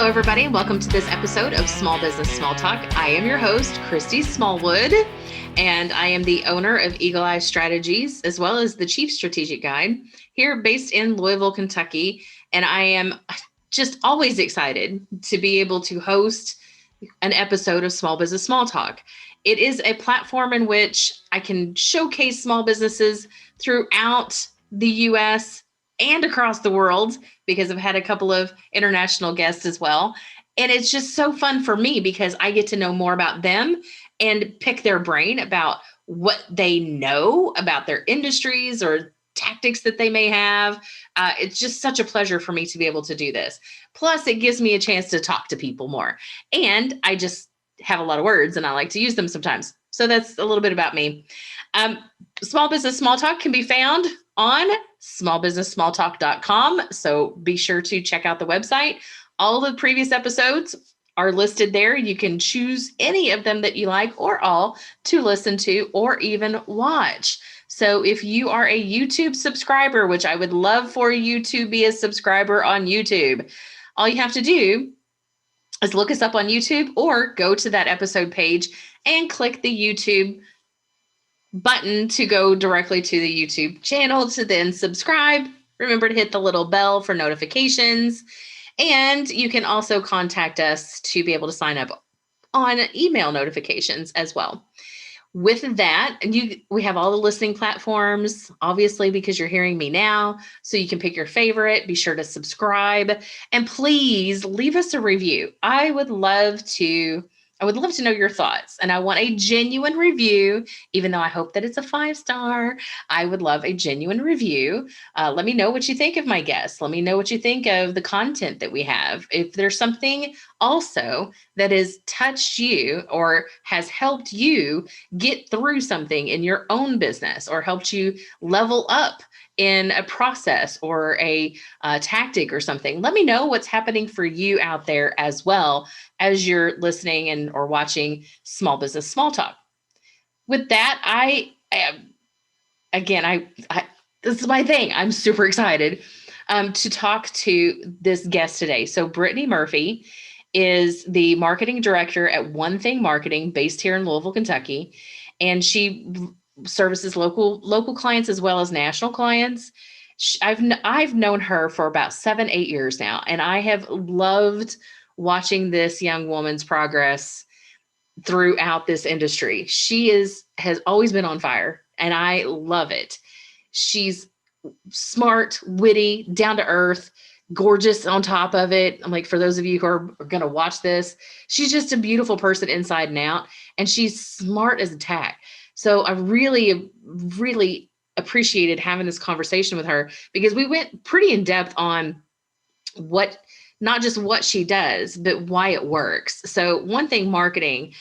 Hello, everybody, and welcome to this episode of Small Business Small Talk. I am your host, Christy Smallwood, and I am the owner of Eagle Eye Strategies, as well as the Chief Strategic Guide here based in Louisville, Kentucky. And I am just always excited to be able to host an episode of Small Business Small Talk. It is a platform in which I can showcase small businesses throughout the U.S. and across the world, because I've had a couple of international guests as well. And it's just so fun for me because I get to know more about them and pick their brain about what they know about their industries or tactics that they may have. It's just such a pleasure for me to be able to do this. Plus, it gives me a chance to talk to people more. And I just have a lot of words and I like to use them sometimes. So that's a little bit about me. Small Business Small Talk can be found on smallbusinesssmalltalk.com. So be sure to check out the website. All the previous episodes are listed there. You can choose any of them that you like or all to listen to or even watch. So if you are a YouTube subscriber, which I would love for you to be a subscriber on YouTube, all you have to do is look us up on YouTube or go to that episode page and click the YouTube button to go directly to the YouTube channel to then subscribe. Remember to hit the little bell for notifications. And you can also contact us to be able to sign up on email notifications as well. With that, we have all the listening platforms, obviously, because you're hearing me now. So you can pick your favorite, be sure to subscribe, and please leave us a review. I would love to know your thoughts, and I want a genuine review, even though I hope that it's a 5-star. I would love a genuine review. Let me know what you think of my guests. Let me know what you think of the content that we have. If there's something also that has touched you or has helped you get through something in your own business or helped you level up in a process or a tactic or something, let me know what's happening for you out there as well as you're listening and or watching Small Business Small Talk. With that, this is my thing. I'm super excited to talk to this guest today. So Brittany Murphy is the marketing director at One Thing Marketing based here in Louisville, Kentucky. And she services local clients as well as national clients. I've known her for about 7-8 years now, and I have loved watching this young woman's progress throughout this industry. She has always been on fire, and I love it. She's smart, witty, down to earth, gorgeous on top of it. I'm like, for those of you who are going to watch this, she's just a beautiful person inside and out, and she's smart as a tack. So I really, really appreciated having this conversation with her because we went pretty in depth on not just what she does, but why it works. So One Thing Marketing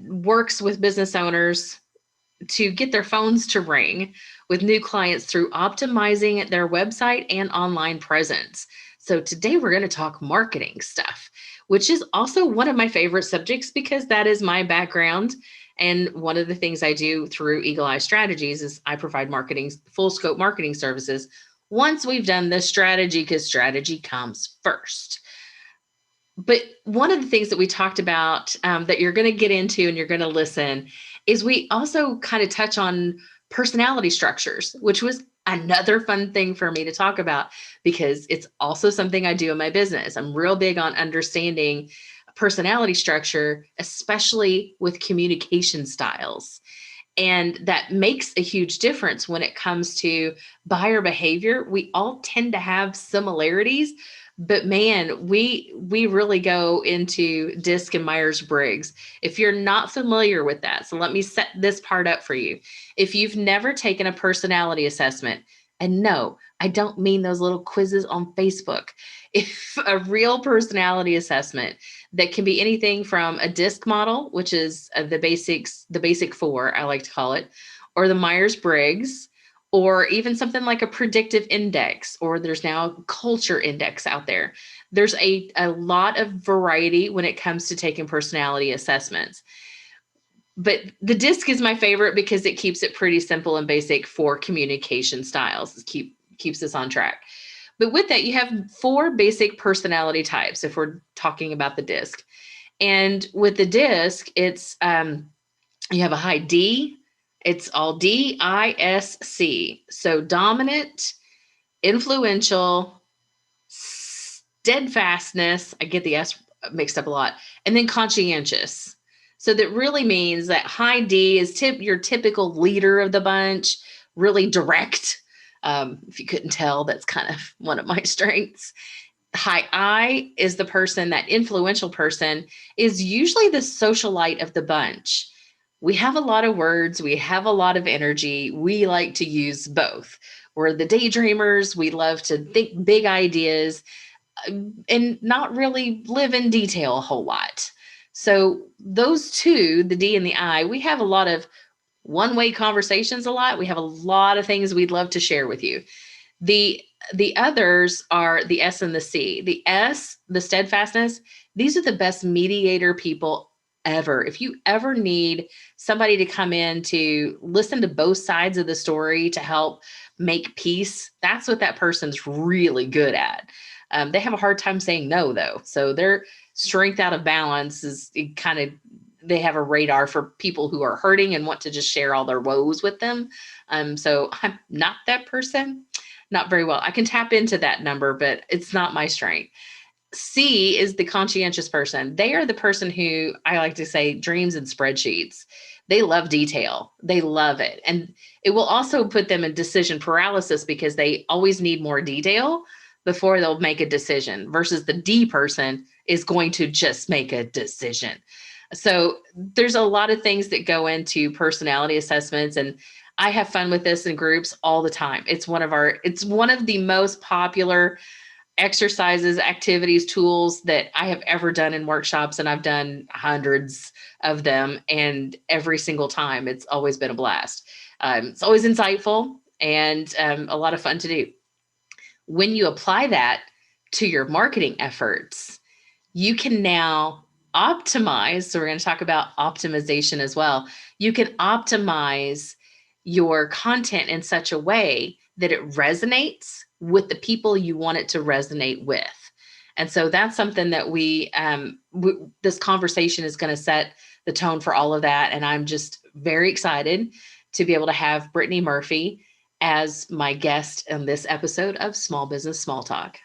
works with business owners to get their phones to ring with new clients through optimizing their website and online presence. So today we're going to talk marketing stuff, which is also one of my favorite subjects because that is my background. And one of the things I do through Eagle Eye Strategies is I provide full scope marketing services once we've done the strategy, because strategy comes first. But one of the things that we talked about that you're going to get into and you're going to listen is we also kind of touch on personality structures, which was another fun thing for me to talk about because it's also something I do in my business. I'm real big on understanding personality structure, especially with communication styles. And that makes a huge difference when it comes to buyer behavior. We all tend to have similarities, but man, we really go into DISC and Myers-Briggs. If you're not familiar with that, so let me set this part up for you. If you've never taken a personality assessment, and no, I don't mean those little quizzes on Facebook. If a real personality assessment that can be anything from a DISC model, which is the basic 4, I like to call it, or the Myers-Briggs, or even something like a predictive index, or there's now a culture index out there. There's a lot of variety when it comes to taking personality assessments. But the DISC is my favorite because it keeps it pretty simple and basic for communication styles. It keeps us on track. But with that, you have 4 basic personality types if we're talking about the disc. And with the disc, it's you have a high D. It's all DISC. So dominant, influential, steadfastness. I get the S mixed up a lot. And then conscientious. So that really means that high D is your typical leader of the bunch, really direct. If you couldn't tell, that's kind of one of my strengths. High I is the person, that influential person is usually the socialite of the bunch. We have a lot of words. We have a lot of energy. We like to use both. We're the daydreamers. We love to think big ideas and not really live in detail a whole lot. So those 2, the D and the I, we have a lot of one-way conversations a lot. We have a lot of things we'd love to share with you. The others are the S and the C. The S, the steadfastness, these are the best mediator people ever. If you ever need somebody to come in to listen to both sides of the story to help make peace, that's what that person's really good at. They have a hard time saying no, though. So their strength out of balance is they have a radar for people who are hurting and want to just share all their woes with them. So I'm not that person. Not very well. I can tap into that number, but it's not my strength. C is the conscientious person. They are the person who, I like to say, dreams in spreadsheets. They love detail. They love it. And it will also put them in decision paralysis because they always need more detail before they'll make a decision, versus the D person is going to just make a decision. So there's a lot of things that go into personality assessments, and I have fun with this in groups all the time. It's one of the most popular exercises, activities, tools that I have ever done in workshops, and I've done hundreds of them, and every single time it's always been a blast. It's always insightful and a lot of fun to do. When you apply that to your marketing efforts, you can now optimize. So we're going to talk about optimization as well. You can optimize your content in such a way that it resonates with the people you want it to resonate with. And so that's something that this conversation is going to set the tone for all of that. And I'm just very excited to be able to have Brittany Murphy as my guest in this episode of Small Business Small Talk.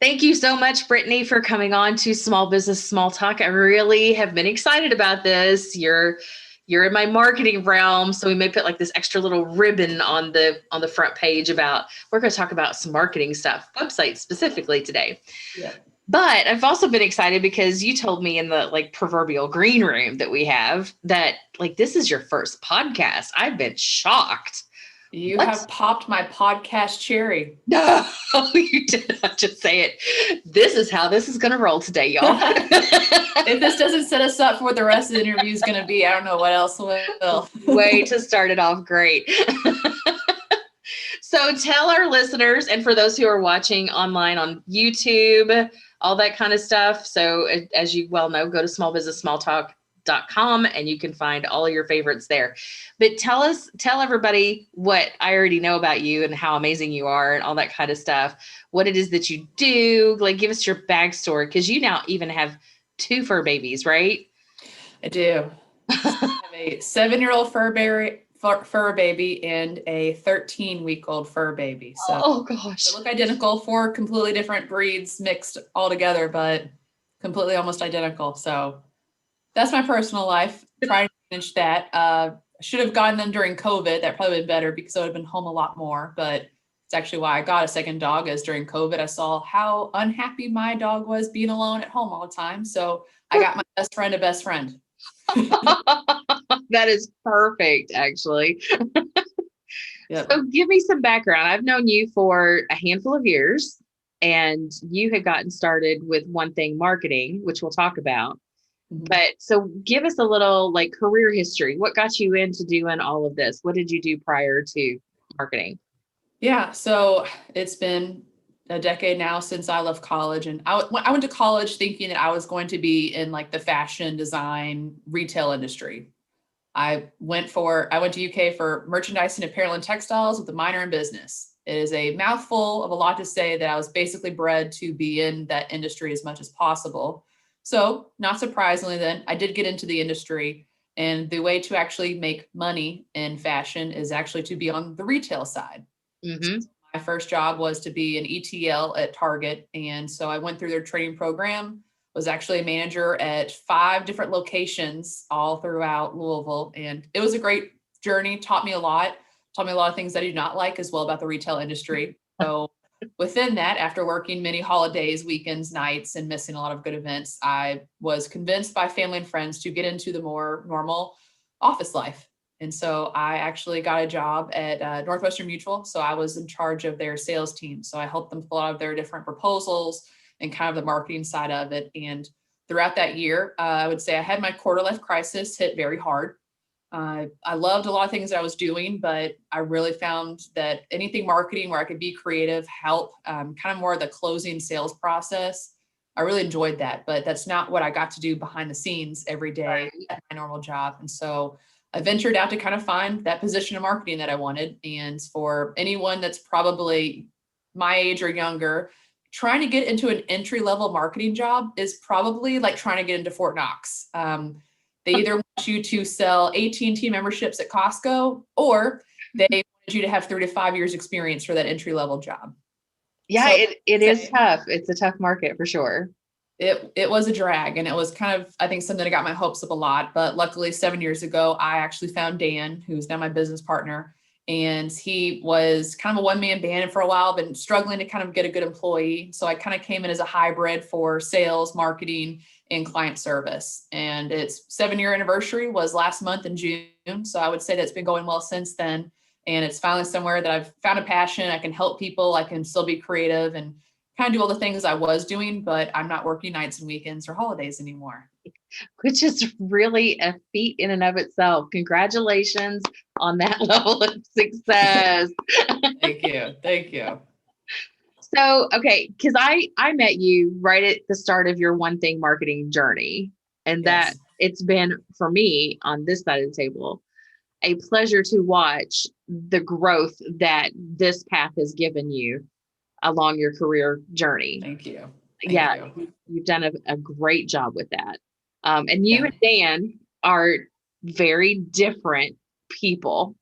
Thank you so much, Brittany, for coming on to Small Business Small Talk. I really have been excited about this. You're in my marketing realm, so we may put like this extra little ribbon on the front page about, we're going to talk about some marketing stuff, websites specifically today. Yeah. But I've also been excited because you told me in the like proverbial green room that we have that like this is your first podcast. I've been shocked. You have popped my podcast cherry. No, you did not just say it. This is how this is going to roll today, y'all. If this doesn't set us up for what the rest of the interview is going to be, I don't know what else will. Way to start it off great. So tell our listeners, and for those who are watching online on YouTube, all that kind of stuff. So as you well know, go to smallbusinesssmalltalk.com and you can find all of your favorites there. But tell everybody what I already know about you and how amazing you are and all that kind of stuff, what it is that you do. Like, give us your backstory, because you now even have 2 fur babies, right? I do. I have a 7-year-old fur baby and a 13-week-old fur baby. So oh gosh, they look identical, 4 completely different breeds mixed all together, but completely almost identical. So that's my personal life. Trying to manage that. I should have gotten them during COVID. That probably would have been better because I would have been home a lot more. But it's actually why I got a second dog, as during COVID, I saw how unhappy my dog was being alone at home all the time. So I got my best friend a best friend. That is perfect, actually. Yep. So give me some background. I've known you for a handful of years, and you had gotten started with One Thing Marketing, which we'll talk about. Mm-hmm. But so give us a little like career history. What got you into doing all of this? What did you do prior to marketing? Yeah, so it's been a decade now since I left college, and I went to college thinking that I was going to be in like the fashion design retail industry. I went to UK for merchandising, apparel, and textiles with a minor in business. It is a mouthful of a lot to say that I was basically bred to be in that industry as much as possible. So not surprisingly, then I did get into the industry, and the way to actually make money in fashion is actually to be on the retail side. Mm-hmm. My first job was to be an ETL at Target. And so I went through their training program, was actually a manager at 5 different locations all throughout Louisville. And it was a great journey, taught me a lot of things I do not like as well about the retail industry. So within that, after working many holidays, weekends, nights, and missing a lot of good events, I was convinced by family and friends to get into the more normal office life. And so I actually got a job at Northwestern Mutual. So I was in charge of their sales team. So I helped them fill out their different proposals and kind of the marketing side of it. And throughout that year, I would say I had my quarter life crisis hit very hard. I loved a lot of things that I was doing, but I really found that anything marketing where I could be creative, help, kind of more of the closing sales process, I really enjoyed that. But that's not what I got to do behind the scenes every day at my normal job. And so I ventured out to kind of find that position of marketing that I wanted. And for anyone that's probably my age or younger, trying to get into an entry level marketing job is probably like trying to get into Fort Knox. They either want you to sell AT&T memberships at Costco, or they wanted you to have 3 to 5 years experience for that entry level job. Yeah, So it is tough. It's a tough market for sure. it was a drag, and it was kind of, I think, something that got my hopes up a lot. But luckily 7 years ago, I actually found Dan, who's now my business partner. And he was kind of a one-man band, and for a while been struggling to kind of get a good employee. So I kind of came in as a hybrid for sales, marketing, and client service. And its 7-year anniversary was last month in June. So I would say that's been going well since then. And it's finally somewhere that I've found a passion. I can help people. I can still be creative and kind of do all the things I was doing, but I'm not working nights and weekends or holidays anymore. Which is really a feat in and of itself. Congratulations on that level of success. Thank you. Thank you. So, okay, because I met you right at the start of your one thing marketing journey, and that Yes. it's been for me on this side of the table a pleasure to watch the growth that this path has given you along your career journey. Thank you. Thank Yeah, you. you've done a great job with that. And you Yeah. and Dan are very different people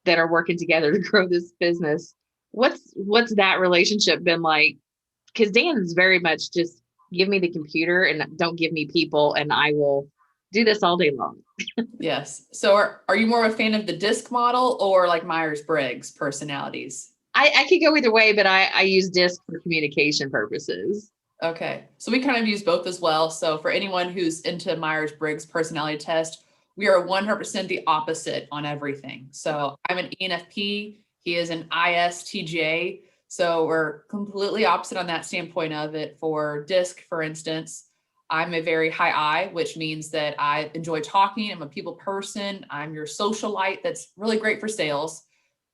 that are working together to grow this business. What's that relationship been like? Because Dan's very much just give me the computer and don't give me people, and I will do this all day long. Yes. So are you more of a fan of the disc model or like Myers-Briggs personalities? I could go either way, but I use DISC for communication purposes. Okay. So we kind of use both as well. So for anyone who's into Myers-Briggs personality test, we are 100% the opposite on everything. So I'm an ENFP. He is an ISTJ. So we're completely opposite on that standpoint of it. For DISC, for instance, I'm a very high I, which means that I enjoy talking. I'm a people person. I'm your socialite. That's really great for sales.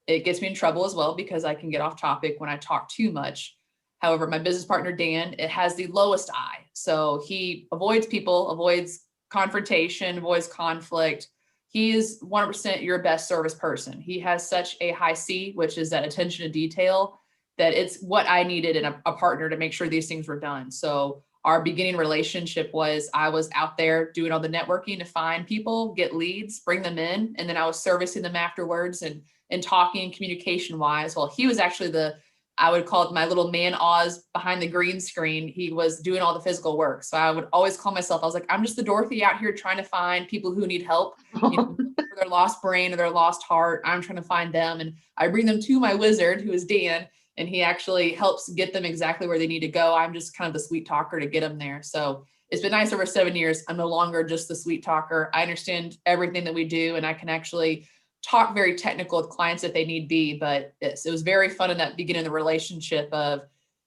It gets me in trouble as well because I can get off topic when I talk too much. However, my business partner, Dan, it has the lowest I. So he avoids people, avoids confrontation, avoids conflict. He is 100% your best service person. He has such a high C, which is that attention to detail, that it's what I needed in a partner to make sure these things were done. So our beginning relationship was I was out there doing all the networking to find people, get leads, bring them in, and then I was servicing them afterwards and talking communication wise. Well, he was actually I would call it my little man Oz behind the green screen. He was doing all the physical work. So I would always call myself, I was like, I'm just the Dorothy out here trying to find people who need help, for their lost brain or their lost heart. I'm trying to find them. And I bring them to my wizard, who is Dan, and he actually helps get them exactly where they need to go. I'm just kind of the sweet talker to get them there. So it's been nice over 7 years. I'm no longer just the sweet talker. I understand everything that we do, and I can actually talk very technical with clients if they need be. But it was very fun in that beginning of the relationship of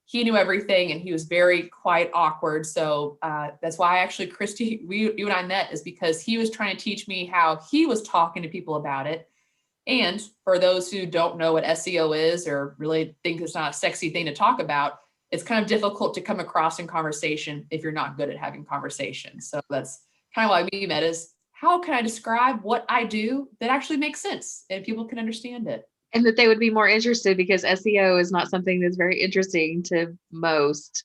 he knew everything and he was very quite awkward. So that's why actually, Christy, you and I met, is because he was trying to teach me how he was talking to people about it. And for those who don't know what SEO is or really think it's not a sexy thing to talk about, it's kind of difficult to come across in conversation if you're not good at having conversations. So that's kind of why we met, is how can I describe what I do that actually makes sense and people can understand it? And that they would be more interested because SEO is not something that's very interesting to most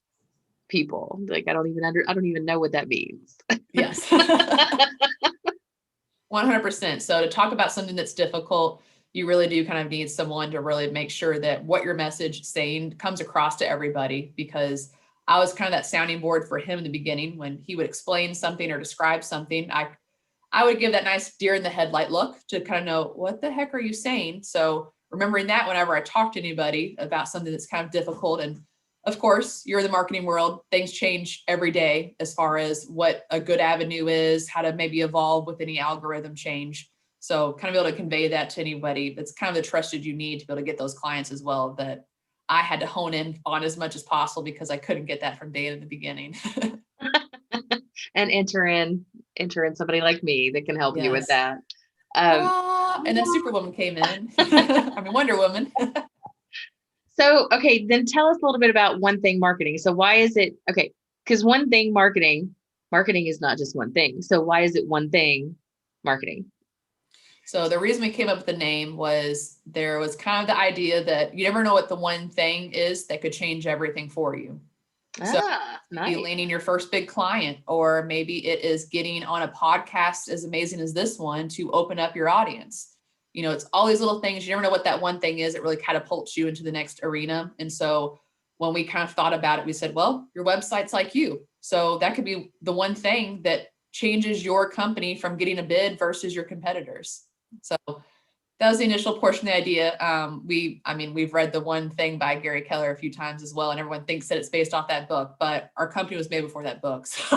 people. Like, I don't even know what that means. Yes. 100%. So to talk about something that's difficult, you really do kind of need someone to really make sure that what your message is saying comes across to everybody, because I was kind of that sounding board for him in the beginning. When he would explain something or describe something, I would give that nice deer in the headlight look to kind of know, what the heck are you saying? So remembering that whenever I talk to anybody about something that's kind of difficult, and of course, you're in the marketing world, things change every day as far as what a good avenue is, how to maybe evolve with any algorithm change. So kind of be able to convey that to anybody. That's kind of the trusted you need to be able to get those clients as well, that I had to hone in on as much as possible because I couldn't get that from Dan in the beginning. And enter in somebody like me that can help you with Yes. that. And then Superwoman came in. I mean, Wonder Woman. So, okay, then tell us a little bit about One Thing Marketing. So why is it, okay, because One Thing marketing is not just one thing. So why is it One Thing Marketing? So the reason we came up with the name was there was kind of the idea that you never know what the one thing is that could change everything for you. So Nice. landing your first big client, or maybe it is getting on a podcast as amazing as this one to open up your audience. It's all these little things. You never know what that one thing is. It really catapults you into the next arena. And so when we kind of thought about it, we said, well, your website's like you. So that could be the one thing that changes your company from getting a bid versus your competitors. So that was the initial portion of the idea. We've read The One Thing by Gary Keller a few times as well, and everyone thinks that it's based off that book, but our company was made before that book. So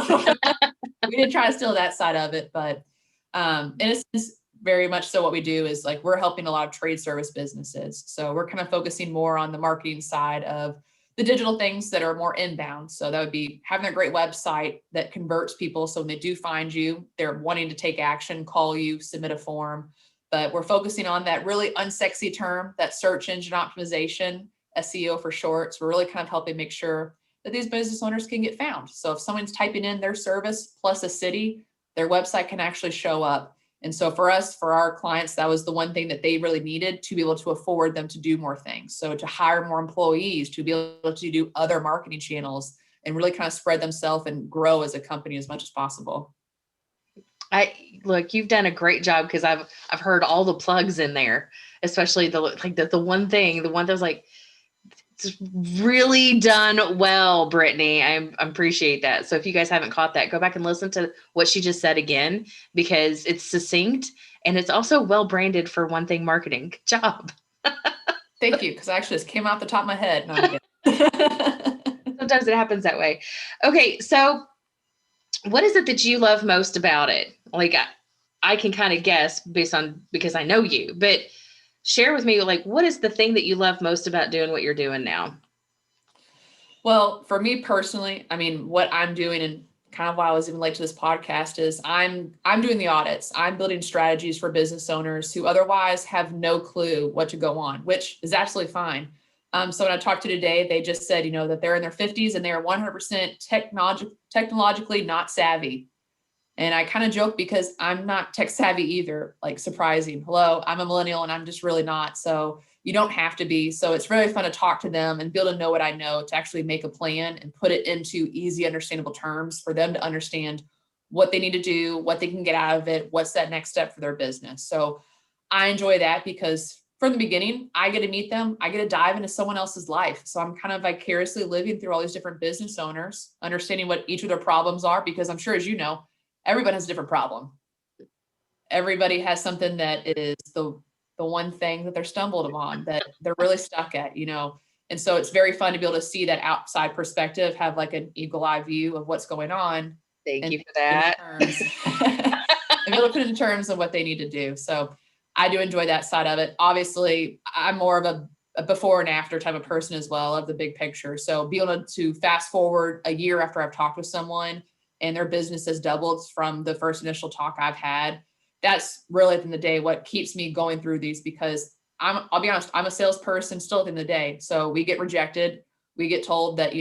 we didn't try to steal that side of it, but in a sense, very much so what we do is like, we're helping a lot of trade service businesses. So we're kind of focusing more on the marketing side of the digital things that are more inbound. So that would be having a great website that converts people. So when they do find you, they're wanting to take action, call you, submit a form. But we're focusing on that really unsexy term, that search engine optimization, SEO for short. So we're really kind of helping make sure that these business owners can get found. So if someone's typing in their service plus a city, their website can actually show up. And so for us, for our clients, that was the one thing that they really needed to be able to afford them to do more things. So to hire more employees, to be able to do other marketing channels and really kind of spread themselves and grow as a company as much as possible. Look, you've done a great job, because I've heard all the plugs in there, especially the one thing, the one that was like, it's really done well, Brittany. I appreciate that. So if you guys haven't caught that, go back and listen to what she just said again, because it's succinct and it's also well branded for One Thing Marketing. Good job. Thank you, because I actually just came off the top of my head. No, Sometimes it happens that way. Okay, so what is it that you love most about it? Like, I can kind of guess because I know you, but share with me, like, what is the thing that you love most about doing what you're doing now? Well, for me personally, what I'm doing, and kind of why I was even late to this podcast, is I'm doing the audits. I'm building strategies for business owners who otherwise have no clue what to go on, which is absolutely fine. So when I talked to today, they just said, that they're in their 50s and they are 100% technologically not savvy. And I kind of joke because I'm not tech savvy either, like surprising. Hello, I'm a millennial and I'm just really not. So you don't have to be. So it's really fun to talk to them and be able to know what I know, to actually make a plan and put it into easy, understandable terms for them to understand what they need to do, what they can get out of it, what's that next step for their business. So I enjoy that because from the beginning, I get to meet them. I get to dive into someone else's life. So I'm kind of vicariously living through all these different business owners, understanding what each of their problems are, because I'm sure, as you know, everyone has a different problem. Everybody has something that is the one thing that they're stumbled upon that they're really stuck at, And so it's very fun to be able to see that outside perspective, have like an eagle eye view of what's going on. Thank you for that. And be able to put it in terms of what they need to do. So I do enjoy that side of it. Obviously, I'm more of a before and after type of person as well, of the big picture. So be able to fast forward a year after I've talked with someone and their business has doubled from the first initial talk I've had. That's really at the end of the day what keeps me going through these, because I'll be honest, I'm a salesperson still at the end of the day. So we get rejected. We get told that,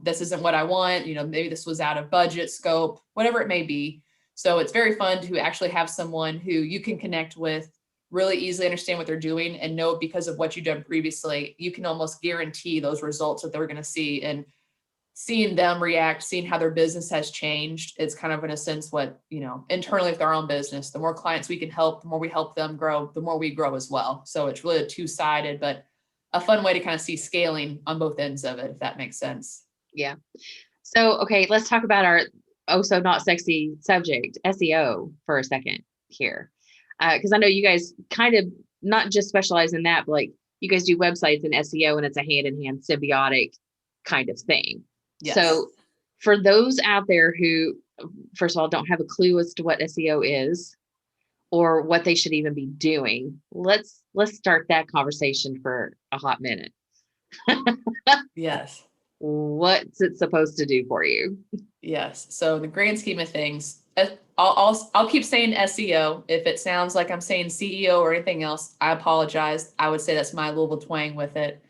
this isn't what I want, maybe this was out of budget, scope, whatever it may be. So it's very fun to actually have someone who you can connect with really easily understand what they're doing and know because of what you've done previously, you can almost guarantee those results that they're going to see. And seeing them react, seeing how their business has changed, it's kind of in a sense what, internally with our own business, the more clients we can help, the more we help them grow, the more we grow as well. So it's really a two-sided, but a fun way to kind of see scaling on both ends of it, if that makes sense. Yeah. So, okay, let's talk about our so not sexy subject, SEO, for a second here. Because I know you guys kind of not just specialize in that, but like you guys do websites and SEO, and it's a hand-in-hand symbiotic kind of thing. Yes. So for those out there who, first of all, don't have a clue as to what SEO is or what they should even be doing, let's start that conversation for a hot minute. Yes. What's it supposed to do for you? Yes. So in the grand scheme of things, I'll keep saying SEO. If it sounds like I'm saying CEO or anything else, I apologize. I would say that's my Louisville twang with it.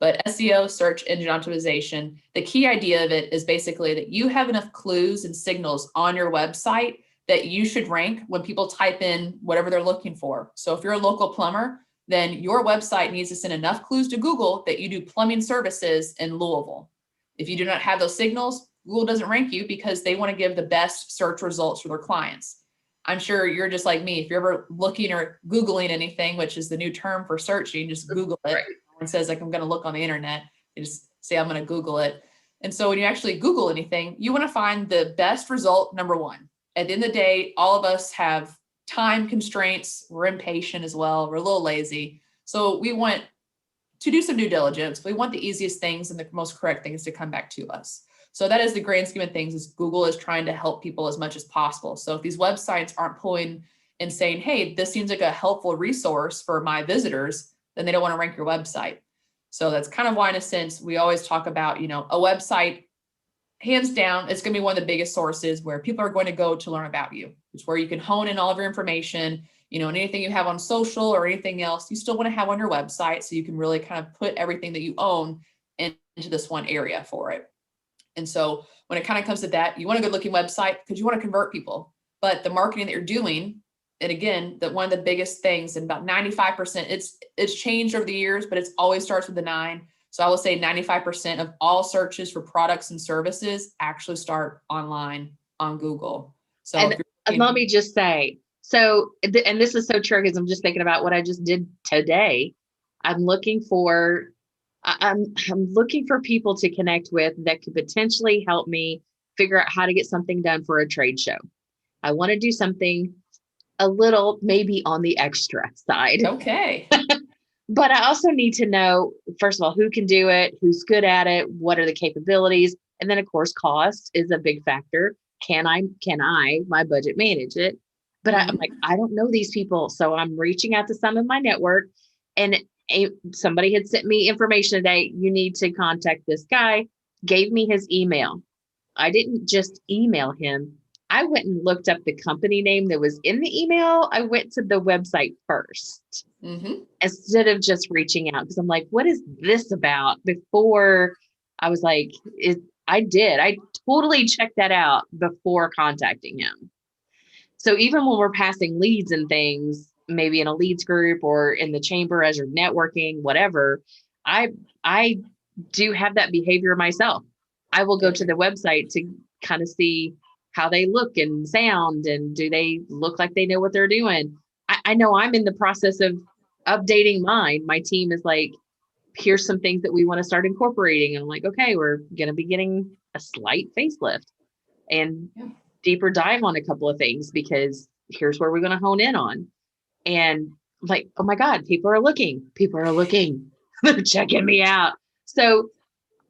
But SEO, search engine optimization, the key idea of it is basically that you have enough clues and signals on your website that you should rank when people type in whatever they're looking for. So if you're a local plumber, then your website needs to send enough clues to Google that you do plumbing services in Louisville. If you do not have those signals, Google doesn't rank you because they want to give the best search results for their clients. I'm sure you're just like me. If you're ever looking or Googling anything, which is the new term for searching, just Google it. Right. No one says like, I'm going to look on the internet. You just say, I'm going to Google it. And so when you actually Google anything, you want to find the best result, number one. At the end of the day, all of us have time constraints. We're impatient as well. We're a little lazy. So we want to do some due diligence. We want the easiest things and the most correct things to come back to us. So that is the grand scheme of things, is Google is trying to help people as much as possible. So if these websites aren't pulling and saying, hey, this seems like a helpful resource for my visitors, then they don't want to rank your website. So that's kind of why, in a sense, we always talk about, a website, hands down, it's going to be one of the biggest sources where people are going to go to learn about you. It's where you can hone in all of your information, and anything you have on social or anything else, you still want to have on your website. So you can really kind of put everything that you own into this one area for it. And so when it kind of comes to that, you want a good looking website because you want to convert people, but the marketing that you're doing, and again, that one of the biggest things, and about 95%, it's changed over the years, but it always starts with the 9. So I will say 95% of all searches for products and services actually start online on Google. So and let me just say, and this is so true because I'm just thinking about what I just did today. I'm looking for people to connect with that could potentially help me figure out how to get something done for a trade show. I want to do something a little maybe on the extra side. Okay. But I also need to know, first of all, who can do it, who's good at it, what are the capabilities? And then of course, cost is a big factor. Can I, my budget manage it? But I'm like, I don't know these people. So I'm reaching out to some of my network, and somebody had sent me information today. You need to contact this guy, gave me his email. I didn't just email him. I went and looked up the company name that was in the email. I went to the website first instead of just reaching out, because I'm like, what is this about? Before I was like, I totally checked that out before contacting him. So even when we're passing leads and things, maybe in a leads group or in the chamber as you're networking, whatever, I do have that behavior myself. I will go to the website to kind of see how they look and sound, and do they look like they know what they're doing? I know I'm in the process of updating mine. My team is like, here's some things that we want to start incorporating. And I'm like, okay, we're going to be getting a slight facelift and deeper dive on a couple of things, because here's where we're going to hone in on. And I'm like, oh my God, people are looking, they're checking me out. So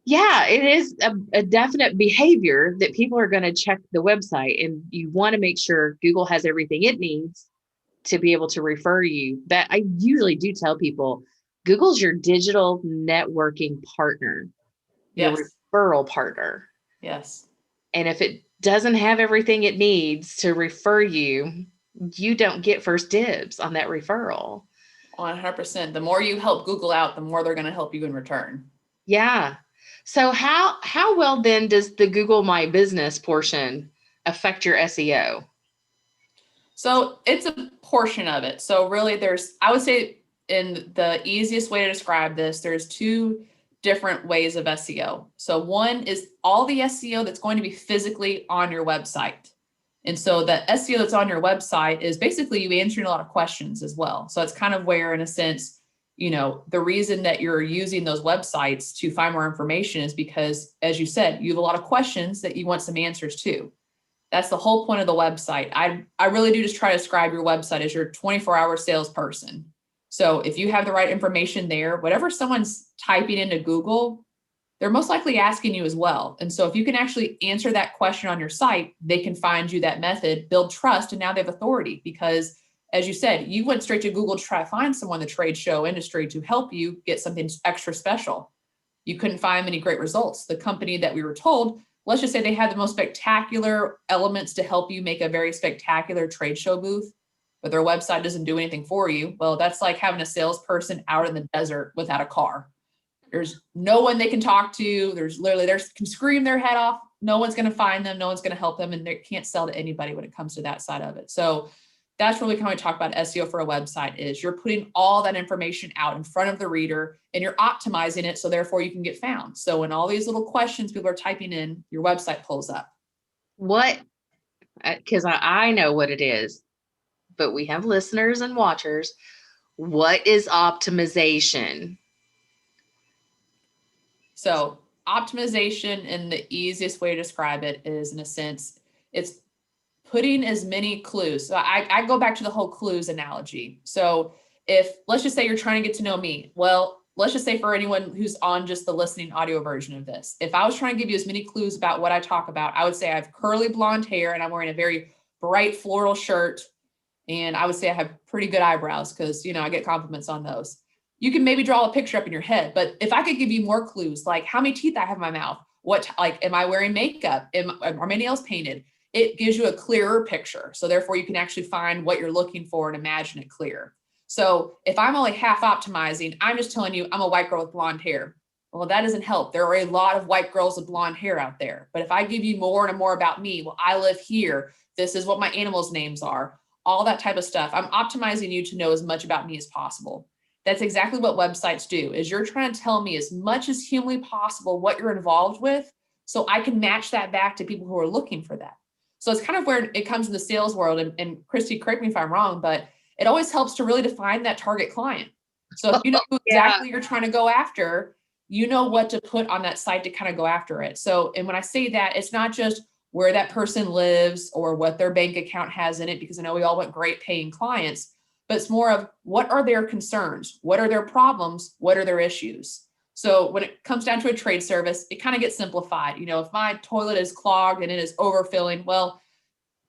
yeah, it is a definite behavior that people are going to check the website, and you want to make sure Google has everything it needs to be able to refer you. But I usually do tell people, Google's your digital networking partner, your referral partner. Yes. And if it doesn't have everything it needs to refer you, you don't get first dibs on that referral. 100%. The more you help Google out, the more they're going to help you in return. Yeah. So how well then does the Google My Business portion affect your SEO? So it's a portion of it. So really I would say in the easiest way to describe this, there's two different ways of SEO. So one is all the SEO that's going to be physically on your website. And so the SEO that's on your website is basically you answering a lot of questions as well. So it's kind of where, in a sense, the reason that you're using those websites to find more information is because, as you said, you have a lot of questions that you want some answers to. That's the whole point of the website. I really do just try to describe your website as your 24-hour salesperson. So if you have the right information there, whatever someone's typing into Google, they're most likely asking you as well. And so if you can actually answer that question on your site, they can find you that method, build trust, and now they have authority because, as you said, you went straight to Google to try to find someone in the trade show industry to help you get something extra special. You couldn't find many great results. The company that we were told, let's just say they had the most spectacular elements to help you make a very spectacular trade show booth, but their website doesn't do anything for you. Well, that's like having a salesperson out in the desert without a car. There's no one they can talk to. There's literally, they can scream their head off. No one's going to find them. No one's going to help them. And they can't sell to anybody when it comes to that side of it. So that's really kind of talk about SEO for a website is you're putting all that information out in front of the reader and you're optimizing it. So therefore you can get found. So when all these little questions people are typing in, your website pulls up. What, because I know what it is, but we have listeners and watchers. What is optimization? So optimization, and the easiest way to describe it is, in a sense, it's putting as many clues. So I go back to the whole clues analogy. So if, let's just say you're trying to get to know me, well, let's just say for anyone who's on just the listening audio version of this, if I was trying to give you as many clues about what I talk about, I would say I have curly blonde hair and I'm wearing a very bright floral shirt. And I would say I have pretty good eyebrows because, I get compliments on those. You can maybe draw a picture up in your head, but if I could give you more clues, like how many teeth I have in my mouth, am I wearing makeup? Are my nails painted? It gives you a clearer picture. So therefore you can actually find what you're looking for and imagine it clear. So if I'm only half optimizing, I'm just telling you I'm a white girl with blonde hair. Well, that doesn't help. There are a lot of white girls with blonde hair out there. But if I give you more and more about me, well, I live here. This is what my animals' names are, all that type of stuff. I'm optimizing you to know as much about me as possible. That's exactly what websites do, is you're trying to tell me as much as humanly possible what you're involved with so I can match that back to people who are looking for that. So it's kind of where it comes in the sales world. And Christy, correct me if I'm wrong, but it always helps to really define that target client. So if you know who exactly you're trying to go after, you know what to put on that site to kind of go after it. So, and when I say that, it's not just where that person lives or what their bank account has in it, because I know we all want great paying clients, but it's more of what are their concerns? What are their problems? What are their issues? So when it comes down to a trade service, it kind of gets simplified. If my toilet is clogged and it is overfilling, well,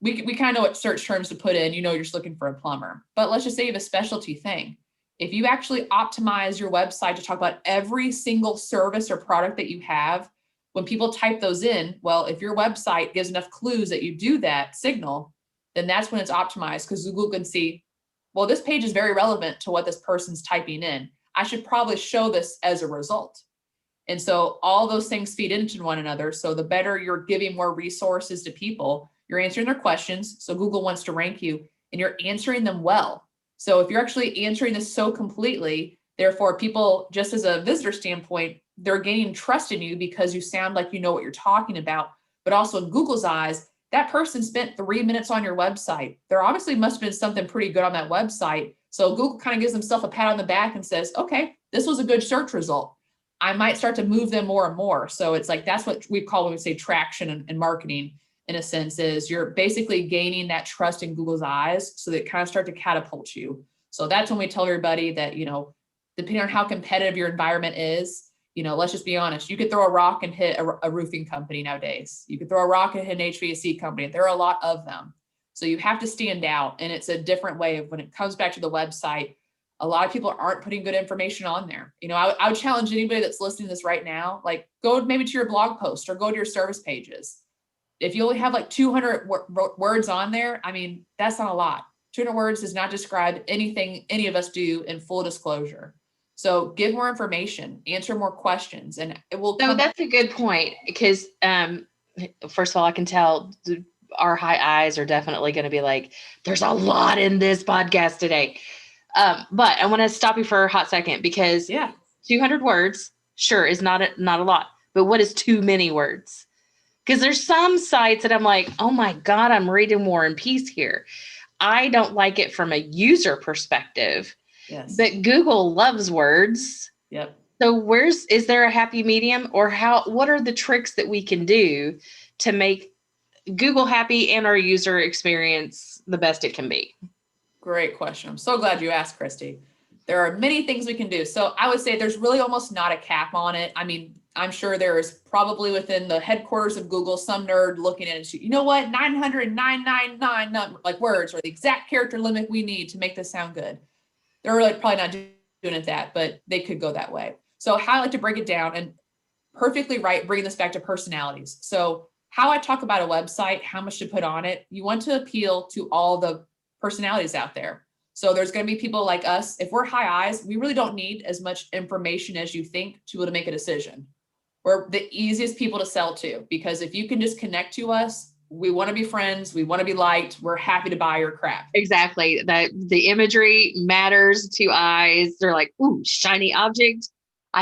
we kind of know what search terms to put in. You're just looking for a plumber. But let's just say you have a specialty thing. If you actually optimize your website to talk about every single service or product that you have, when people type those in, well, if your website gives enough clues that you do that signal, then that's when it's optimized, because Google can see, well, this page is very relevant to what this person's typing in. I should probably show this as a result. And so all those things feed into one another. So the better you're giving more resources to people, you're answering their questions. So Google wants to rank you and you're answering them well. So if you're actually answering this so completely, therefore people, just as a visitor standpoint, they're gaining trust in you because you sound like you know what you're talking about. But also in Google's eyes, that person spent 3 minutes on your website. There obviously must have been something pretty good on that website. So Google kind of gives themselves a pat on the back and says, okay, this was a good search result. I might start to move them more and more. So it's like, that's what we call when we say traction and marketing, in a sense, is you're basically gaining that trust in Google's eyes so that kind of start to catapult you. So that's when we tell everybody that, depending on how competitive your environment is, let's just be honest, you could throw a rock and hit a roofing company nowadays. You could throw a rock and hit an HVAC company. There are a lot of them. So you have to stand out. And it's a different way of when it comes back to the website. A lot of people aren't putting good information on there. I would challenge anybody that's listening to this right now, like go maybe to your blog post or go to your service pages. If you only have like 200 words on there, that's not a lot. 200 words does not describe anything any of us do, in full disclosure. So give more information, answer more questions, and it will. So that's a good point, because first of all, I can tell our high eyes are definitely going to be like, there's a lot in this podcast today. But I want to stop you for a hot second because 200 words, sure, is not a lot. But what is too many words? Because there's some sites that I'm like, oh my God, I'm reading War and Peace here. I don't like it from a user perspective. Yes. But Google loves words. Yep. So is there a happy medium, or what are the tricks that we can do to make Google happy and our user experience the best it can be? Great question. I'm so glad you asked, Christy. There are many things we can do. So I would say there's really almost not a cap on it. I mean, I'm sure there is probably within the headquarters of Google, some nerd looking at it. You know what? 999 like words or the exact character limit we need to make this sound good. They're really probably not doing it that, but they could go that way. So how I like to break it down and perfectly right, bringing this back to personalities. So how I talk about a website, how much to put on it, you want to appeal to all the personalities out there. So there's going to be people like us. If we're high eyes, we really don't need as much information as you think to be able to make a decision. We're the easiest people to sell to, because if you can just connect to us, we want to be friends. We want to be liked. We're happy to buy your crap. Exactly. The imagery matters to eyes. They're like, ooh, shiny object.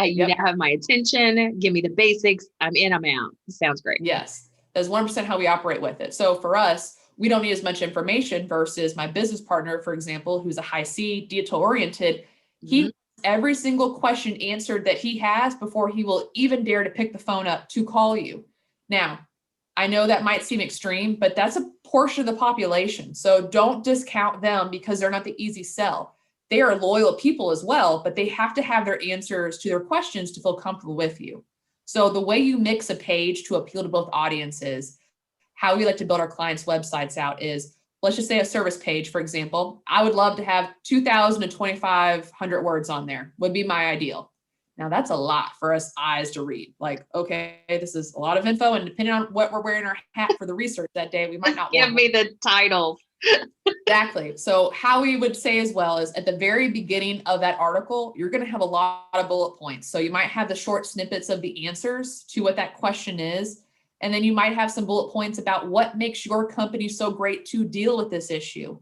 You now have my attention. Give me the basics. I'm in, I'm out. Sounds great. Yes. That's 1% how we operate with it. So for us, we don't need as much information versus my business partner, for example, who's a high C, detail oriented. He wants every single question answered that he has before he will even dare to pick the phone up to call you. Now, I know that might seem extreme, but that's a portion of the population. So don't discount them because they're not the easy sell. They are loyal people as well, but they have to have their answers to their questions to feel comfortable with you. So the way you mix a page to appeal to both audiences, how we like to build our clients' websites out is, let's just say a service page, for example. I would love to have 2,000 to 2,500 words on there would be my ideal. Now that's a lot for us eyes to read. Like, okay, this is a lot of info, and depending on what we're wearing our hat for the research that day, we might not give me the title. Exactly. So how we would say as well is at the very beginning of that article, you're going to have a lot of bullet points. So you might have the short snippets of the answers to what that question is. And then you might have some bullet points about what makes your company so great to deal with this issue.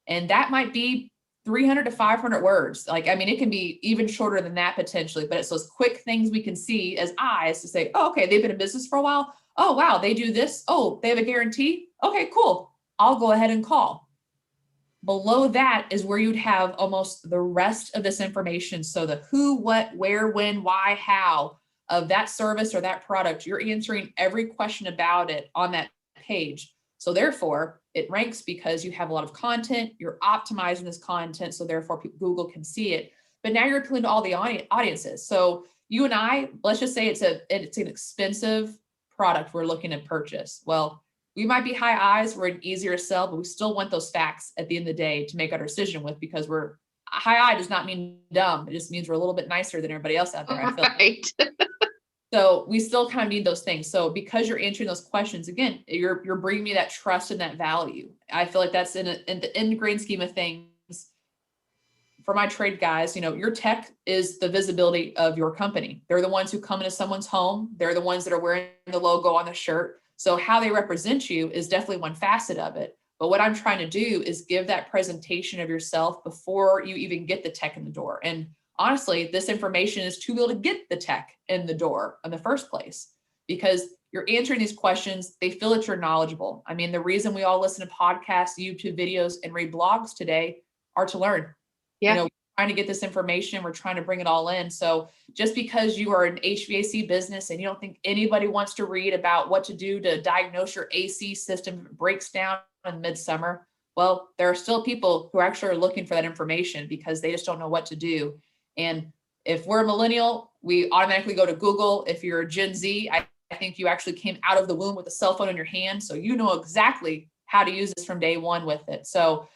And that might be 300 to 500 words. Like, I mean, it can be even shorter than that potentially, but it's those quick things we can see as eyes to say, oh, okay, they've been in business for a while. Oh, wow, they do this. Oh, they have a guarantee. Okay, cool. I'll go ahead and call. Below that is where you'd have almost the rest of this information. So the who, what, where, when, why, how of that service or that product, you're answering every question about it on that page. So therefore it ranks because you have a lot of content, you're optimizing this content. So therefore Google can see it, but now you're appealing to all the audiences. So you and I, let's just say it's an expensive product we're looking to purchase. Well, we might be high eyes, we're an easier sell, but we still want those facts at the end of the day to make our decision with, because we're high eye does not mean dumb. It just means we're a little bit nicer than everybody else out there. I feel right. So we still kind of need those things. So because you're answering those questions, again, you're bringing me that trust and that value. I feel like that's in the grand scheme of things. For my trade guys, you know, your tech is the visibility of your company. They're the ones who come into someone's home. They're the ones that are wearing the logo on the shirt. So how they represent you is definitely one facet of it. But what I'm trying to do is give that presentation of yourself before you even get the tech in the door. And honestly, this information is to be able to get the tech in the door in the first place, because you're answering these questions. They feel that you're knowledgeable. I mean, the reason we all listen to podcasts, YouTube videos, and read blogs today are to learn. Yeah. You know, trying to get this information, we're trying to bring it all in. So just because you are an HVAC business and you don't think anybody wants to read about what to do to diagnose your AC system if it breaks down in midsummer, well, there are still people who actually are looking for that information because they just don't know what to do. And if we're a millennial, we automatically go to Google. If you're a Gen Z, I think you actually came out of the womb with a cell phone in your hand. So you know exactly how to use this from day one with it. So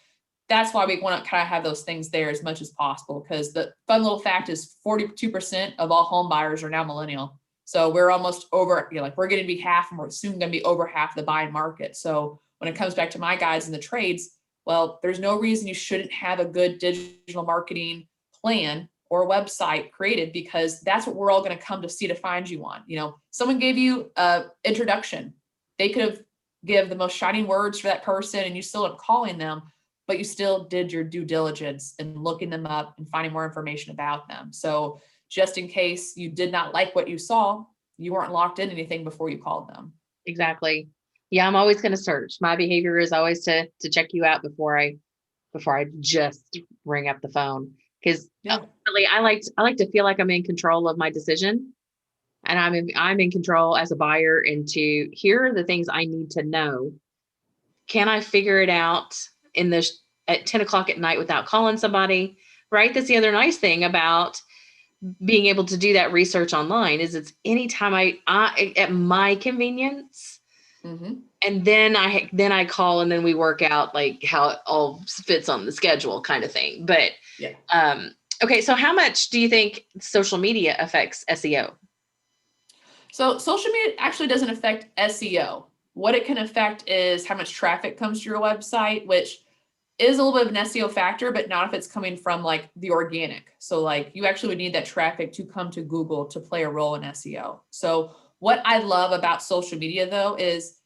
that's why we want to kind of have those things there as much as possible, because the fun little fact is 42% of all home buyers are now millennial. So we're almost over, you know, like we're going to be half, and we're soon going to be over half the buying market. So when it comes back to my guys in the trades, well, there's no reason you shouldn't have a good digital marketing plan or website created, because that's what we're all going to come to see to find you on. You know, someone gave you an introduction. They could have give the most shining words for that person and you still end up calling them, but you still did your due diligence in looking them up and finding more information about them. So just in case you did not like what you saw, you weren't locked in anything before you called them. Exactly. Yeah, I'm always going to search. My behavior is always to check you out before I just ring up the phone, because ultimately I like to feel like I'm in control of my decision, and I'm in control as a buyer, and to here are the things I need to know. Can I figure it out at 10 o'clock at night without calling somebody? Right. That's the other nice thing about being able to do that research online, is it's anytime I at my convenience. Mm-hmm. And then I call, and then we work out like how it all fits on the schedule, kind of thing. But okay. So how much do you think social media affects SEO? So social media actually doesn't affect SEO. What it can affect is how much traffic comes to your website, which is a little bit of an SEO factor, but not if it's coming from like the organic. So like you actually would need that traffic to come to Google to play a role in SEO. So what I love about social media though is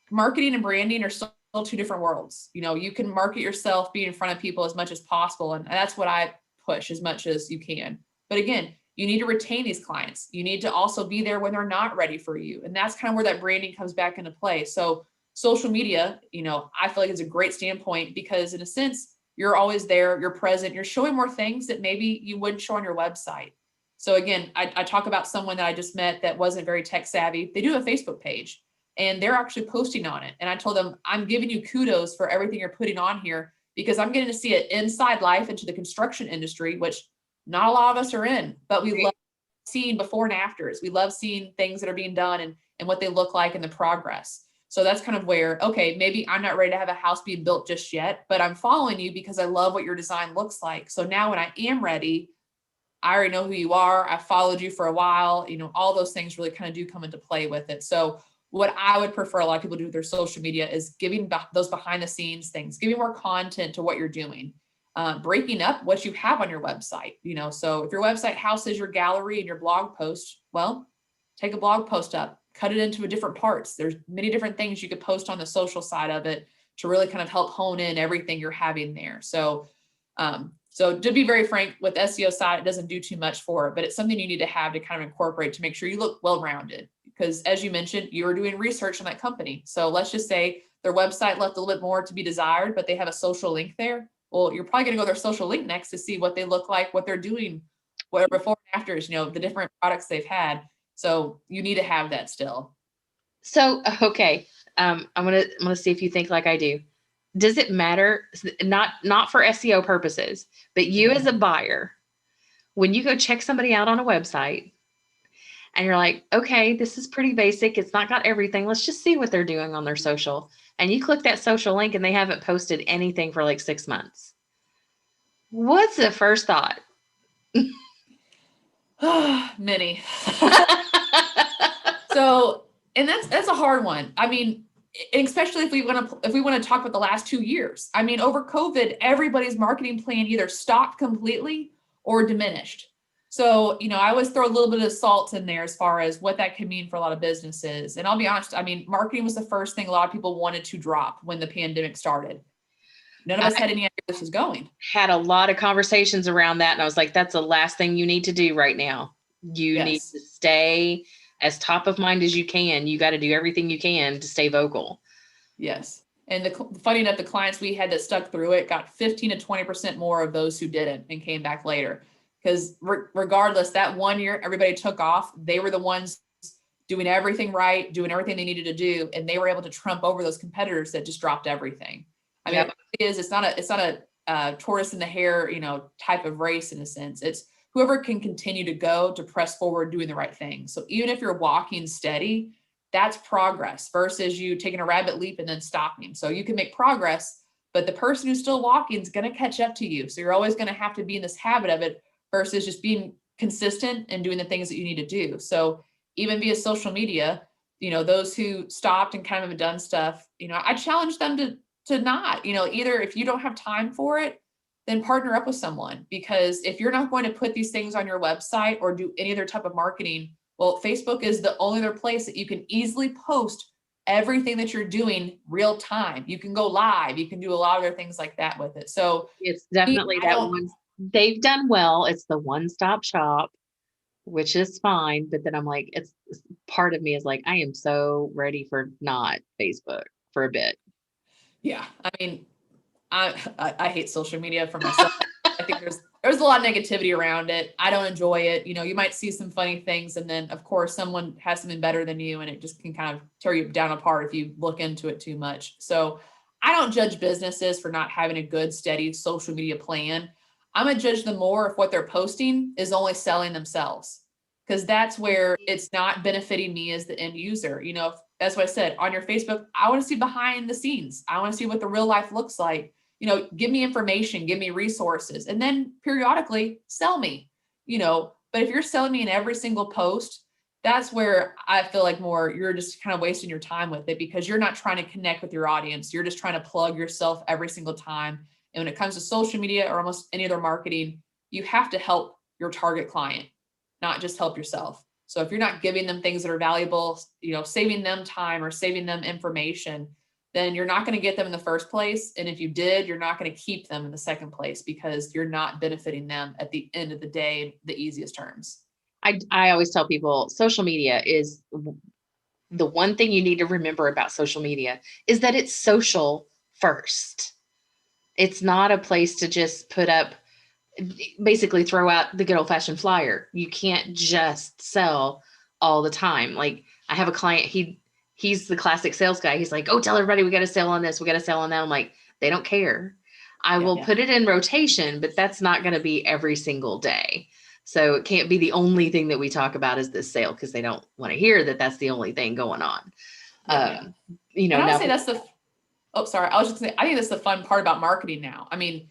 marketing and branding are still two different worlds. You know, you can market yourself, be in front of people as much as possible. And that's what I push as much as you can. But again, you need to retain these clients. You need to also be there when they're not ready for you. And that's kind of where that branding comes back into play. So social media, you know, I feel like it's a great standpoint because in a sense, you're always there, you're present, you're showing more things that maybe you wouldn't show on your website. So again, I talk about someone that I just met that wasn't very tech savvy. They do a Facebook page and they're actually posting on it. And I told them, I'm giving you kudos for everything you're putting on here because I'm getting to see an inside life into the construction industry, which not a lot of us are in, but we love seeing before and afters. We love seeing things that are being done and what they look like and the progress. So that's kind of where, okay, maybe I'm not ready to have a house being built just yet, but I'm following you because I love what your design looks like. So now when I am ready, I already know who you are. I followed you for a while. You know, all those things really kind of do come into play with it. So what I would prefer a lot of people do with their social media is giving those behind the scenes things, giving more content to what you're doing, breaking up what you have on your website. You know, so if your website houses your gallery and your blog post, well, take a blog post up, cut it into different parts. There's many different things you could post on the social side of it to really kind of help hone in everything you're having there. So to be very frank, with SEO side, it doesn't do too much for it, but it's something you need to have to kind of incorporate to make sure you look well-rounded. Because as you mentioned, you're doing research on that company. So let's just say their website left a little bit more to be desired, but they have a social link there. Well, you're probably going to go to their social link next to see what they look like, what they're doing, what before and afters, you know, the different products they've had. So you need to have that still. So, okay. I'm going to see if you think like I do. Does it matter? Not for SEO purposes, but you as a buyer, when you go check somebody out on a website and you're like, okay, this is pretty basic. It's not got everything. Let's just see what they're doing on their social. And you click that social link and they haven't posted anything for like 6 months. What's the first thought? Many. So, and that's a hard one. I mean, especially if we want to talk about the last 2 years. I mean, over COVID, everybody's marketing plan either stopped completely or diminished. So, you know, I always throw a little bit of salt in there as far as what that can mean for a lot of businesses. And I'll be honest, I mean, marketing was the first thing a lot of people wanted to drop when the pandemic started. None of us had any idea where this was going. Had a lot of conversations around that. And I was like, that's the last thing you need to do right now. You need to stay as top of mind as you can. You got to do everything you can to stay vocal. Yes. And funny enough, the clients we had that stuck through it got 15 to 20% more of those who didn't and came back later. Because regardless, that 1 year, everybody took off. They were the ones doing everything right, doing everything they needed to do. And they were able to trump over those competitors that just dropped everything. I mean, it's not a tortoise in the hare, you know, type of race in a sense. It's whoever can continue to go to press forward, doing the right thing. So even if you're walking steady, that's progress versus you taking a rabbit leap and then stopping. So you can make progress, but the person who's still walking is going to catch up to you. So you're always going to have to be in this habit of it versus just being consistent and doing the things that you need to do. So even via social media, you know, those who stopped and kind of have done stuff, you know, I challenge them to not, you know, either if you don't have time for it, then partner up with someone. Because if you're not going to put these things on your website or do any other type of marketing, well, Facebook is the only other place that you can easily post everything that you're doing real time. You can go live. You can do a lot of other things like that with it. So it's definitely that one. They've done well. It's the one-stop shop, which is fine. But then I'm like, it's part of me is like, I am so ready for not Facebook for a bit. Yeah. I mean, I hate social media for myself. I think there's a lot of negativity around it. I don't enjoy it. You know, you might see some funny things, and then of course someone has something better than you, and it just can kind of tear you down apart if you look into it too much. So I don't judge businesses for not having a good, steady social media plan. I'm gonna judge them more if what they're posting is only selling themselves, because that's where it's not benefiting me as the end user. You know, that's what I said on your Facebook. I want to see behind the scenes. I want to see what the real life looks like. You know, give me information, give me resources, and then periodically sell me, you know. But if you're selling me in every single post, that's where I feel like more you're just kind of wasting your time with it, because you're not trying to connect with your audience. You're just trying to plug yourself every single time. And when it comes to social media or almost any other marketing, you have to help your target client, not just help yourself. So if you're not giving them things that are valuable, you know, saving them time or saving them information, then you're not going to get them in the first place. And if you did, you're not going to keep them in the second place, because you're not benefiting them at the end of the day in the easiest terms. I always tell people social media is the one thing you need to remember about social media is that it's social first. It's not a place to just put up, basically throw out the good old fashioned flyer. You can't just sell all the time. Like I have a client, he's the classic sales guy. He's like, oh, tell everybody we got to sell on this. We got to sell on that. I'm like, they don't care. I will put it in rotation, but that's not going to be every single day. So it can't be the only thing that we talk about is this sale, because they don't want to hear that that's the only thing going on. You know, and I would now, say that's the, oh, sorry. I was just saying, I think that's the fun part about marketing now. I mean,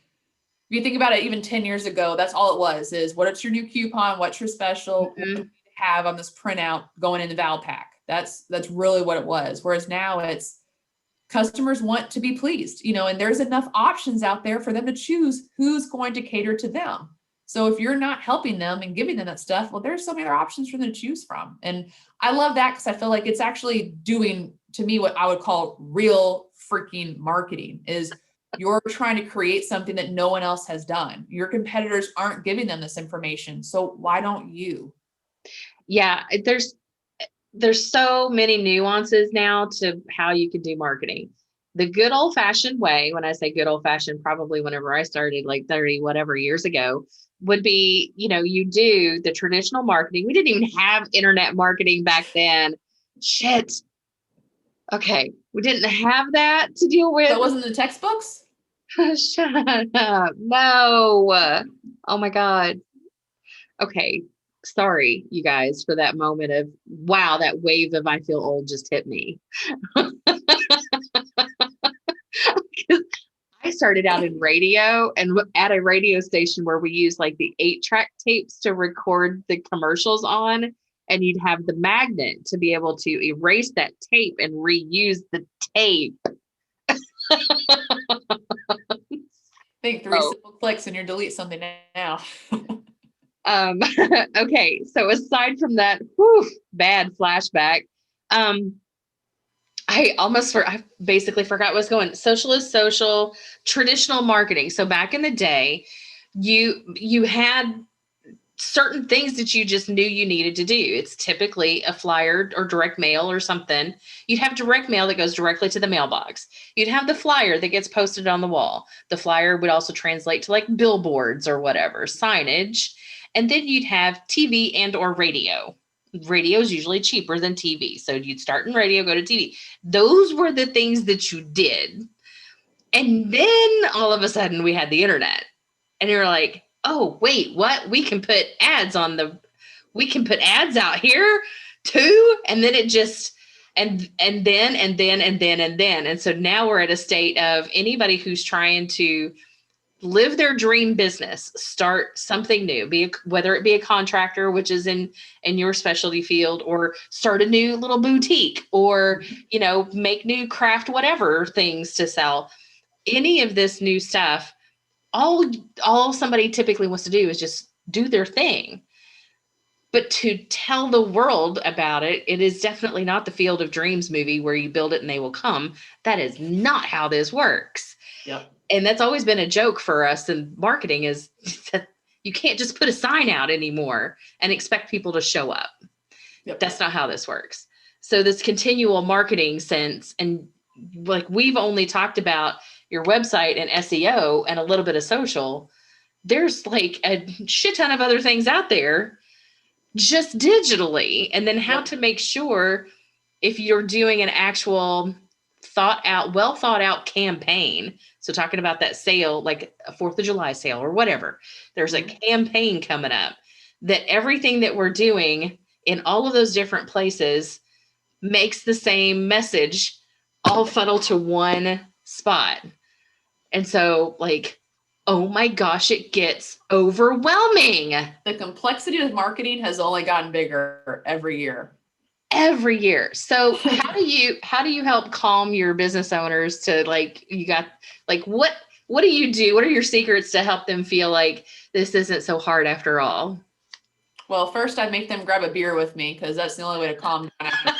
if you think about it, even 10 years ago, that's all it was, is what's your new coupon? What's your special? What do you have on this printout going in the Val pack? That's really what it was. Whereas now it's customers want to be pleased, you know, and there's enough options out there for them to choose who's going to cater to them. So if you're not helping them and giving them that stuff, well, there's so many other options for them to choose from. And I love that, because I feel like it's actually doing, to me, what I would call real freaking marketing. Is you're trying to create something that no one else has done. Your competitors aren't giving them this information. So why don't you? yeah, there's so many nuances now to how you can do marketing. The good old fashioned way, when I say good old fashioned, probably whenever I started like 30 whatever years ago, would be, you know, you do the traditional marketing. We didn't even have internet marketing back then. Shit. Okay. We didn't have that to deal with. That wasn't in the textbooks? Shut up. No. Oh my God. Okay. Sorry, you guys, for that moment of wow, that wave of I feel old just hit me. I started out in radio and at a radio station where we used like the 8-track tapes to record the commercials on. And you'd have the magnet to be able to erase that tape and reuse the tape. Think 3 simple clicks and you delete something now. Okay. So aside from that, bad flashback. I basically forgot what's going. Social is social, traditional marketing. So back in the day, you had certain things that you just knew you needed to do. It's typically a flyer or direct mail or something. You'd have direct mail that goes directly to the mailbox. You'd have the flyer that gets posted on the wall. The flyer would also translate to like billboards or whatever, signage. And then you'd have TV and or radio. Radio is usually cheaper than TV. So you'd start in radio, go to TV. Those were the things that you did. And then all of a sudden we had the internet. And you're like, oh, wait, what? We can put ads out here too. And then it just, and then. And so now we're at a state of anybody who's trying to live their dream business, start something new, whether it be a contractor, which is in your specialty field, or start a new little boutique, or, you know, make new craft, whatever things to sell. Any of this new stuff, all somebody typically wants to do is just do their thing. But to tell the world about it, it is definitely not the Field of Dreams movie where you build it and they will come. That is not how this works. Yep. And that's always been a joke for us in marketing, is that you can't just put a sign out anymore and expect people to show up. Yep. That's not how this works. So this continual marketing sense, and like we've only talked about your website and SEO and a little bit of social. There's like a shit ton of other things out there just digitally. And then how to make sure, if you're doing an actual well thought out campaign. So talking about that sale, like a 4th of July sale or whatever, there's a campaign coming up, that everything that we're doing in all of those different places makes the same message all funnel to one spot. And so like, oh my gosh, it gets overwhelming. The complexity of marketing has only gotten bigger every year. Every year. So how do you help calm your business owners to like, you got like, what do you do? What are your secrets to help them feel like this isn't so hard after all? Well, first I'd make them grab a beer with me, because that's the only way to calm down after.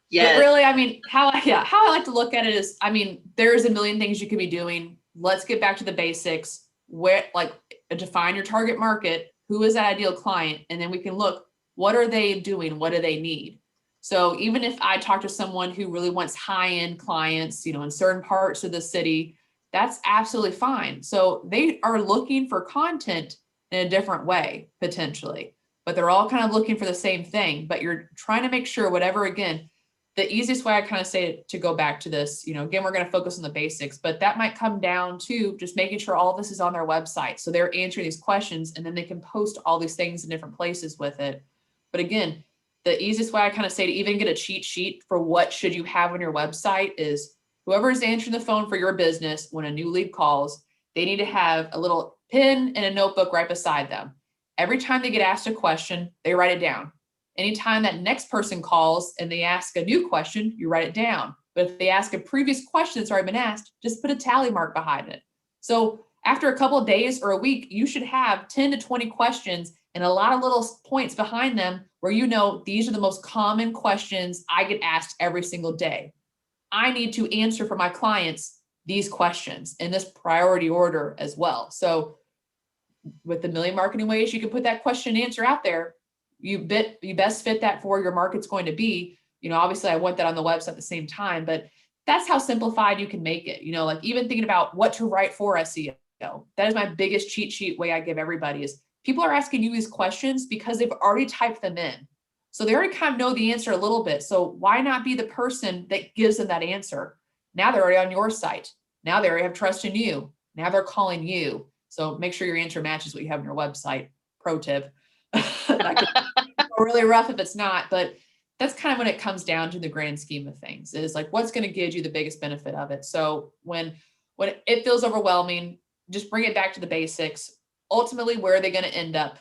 Yes. But really, I mean, how I like to look at it is, I mean, there's a million things you could be doing. Let's get back to the basics. Where, like, define your target market, who is that ideal client, and then we can look, what are they doing? What do they need? So even if I talk to someone who really wants high-end clients, in certain parts of the city, that's absolutely fine. So they are looking for content in a different way, potentially, but they're all kind of looking for the same thing. But you're trying to make sure whatever, again, the easiest way I kind of say to go back to this, again, we're going to focus on the basics, but that might come down to just making sure all this is on their website. So they're answering these questions, and then they can post all these things in different places with it. But again, the easiest way I kind of say to even get a cheat sheet for what should you have on your website is, whoever is answering the phone for your business when a new lead calls, they need to have a little pen and a notebook right beside them. Every time they get asked a question, they write it down. Anytime that next person calls and they ask a new question, you write it down. But if they ask a previous question that's already been asked, just put a tally mark behind it. So after a couple of days or a week, you should have 10 to 20 questions and a lot of little points behind them where these are the most common questions I get asked every single day. I need to answer for my clients these questions in this priority order as well. So with the million marketing ways, you can put that question and answer out there. You best fit that for where your market's going to be. Obviously I want that on the website at the same time, but that's how simplified you can make it. Like even thinking about what to write for SEO. That is my biggest cheat sheet way I give everybody, is people are asking you these questions because they've already typed them in. So they already kind of know the answer a little bit. So why not be the person that gives them that answer? Now they're already on your site. Now they already have trust in you. Now they're calling you. So make sure your answer matches what you have on your website. Pro tip. That could be really rough if it's not, but that's kind of when it comes down to the grand scheme of things, is like, what's going to give you the biggest benefit of it. So when it feels overwhelming, just bring it back to the basics. Ultimately, where are they going to end up?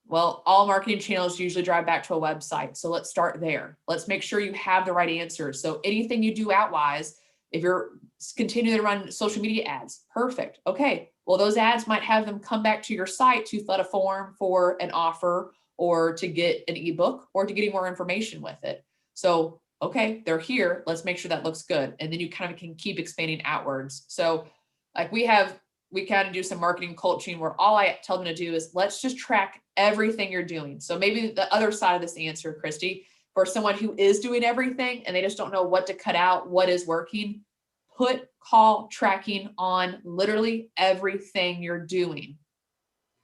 Well, all marketing channels usually drive back to a website. So let's start there. Let's make sure you have the right answers. So anything you do outwise, if you're continuing to run social media ads, perfect. Okay. Well, those ads might have them come back to your site to fill out a form for an offer, or to get an ebook, or to getting more information with it. So, okay, they're here. Let's make sure that looks good. And then you kind of can keep expanding outwards. So like we kind of do some marketing coaching where all I tell them to do is, let's just track everything you're doing. So maybe the other side of this answer, Christy, for someone who is doing everything and they just don't know what to cut out, what is working, put call tracking on literally everything you're doing.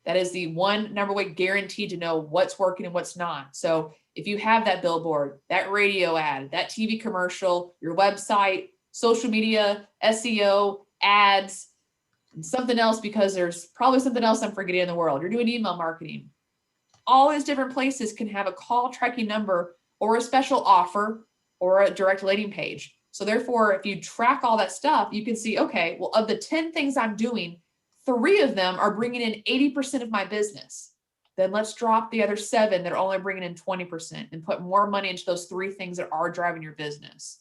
That is the number one guaranteed to know what's working and what's not. So if you have that billboard, that radio ad, that TV commercial, your website, social media, SEO, ads, and something else, because there's probably something else I'm forgetting in the world. You're doing email marketing. All these different places can have a call tracking number or a special offer or a direct landing page. So therefore, if you track all that stuff, you can see, okay, well, of the 10 things I'm doing, 3 of them are bringing in 80% of my business. Then let's drop the other 7 that are only bringing in 20% and put more money into those 3 things that are driving your business.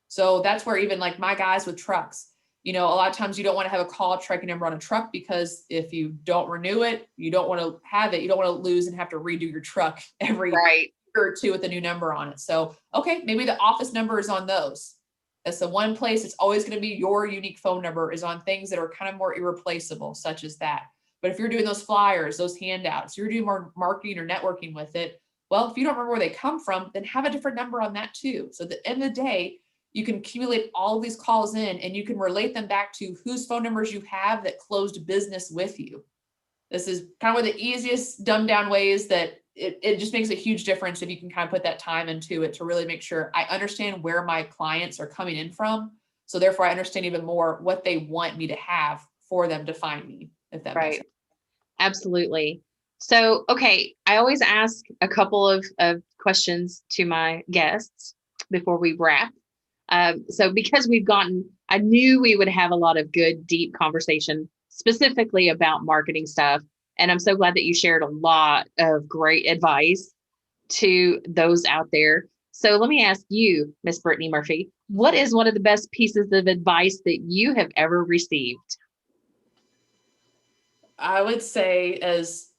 So that's where even like my guys with trucks, A lot of times you don't want to have a call tracking number on a truck, because if you don't renew it, you don't want to have it. You don't want to lose and have to redo your truck every Right. year or two with a new number on it. So, okay, maybe the office number is on those. That's the one place it's always going to be your unique phone number, is on things that are kind of more irreplaceable, such as that. But if you're doing those flyers, those handouts, you're doing more marketing or networking with it, well, if you don't remember where they come from, then have a different number on that too. So at the end of the day, you can accumulate all of these calls in, and you can relate them back to whose phone numbers you have that closed business with you. This is kind of one of the easiest dumbed down ways that it just makes a huge difference if you can kind of put that time into it to really make sure I understand where my clients are coming in from. So therefore I understand even more what they want me to have for them to find me, if that makes Right. sense. Absolutely. So, okay, I always ask a couple of questions to my guests before we wrap. So because I knew we would have a lot of good, deep conversation specifically about marketing stuff. And I'm so glad that you shared a lot of great advice to those out there. So let me ask you, Miss Brittany Murphy, what is one of the best pieces of advice that you have ever received? I would say, as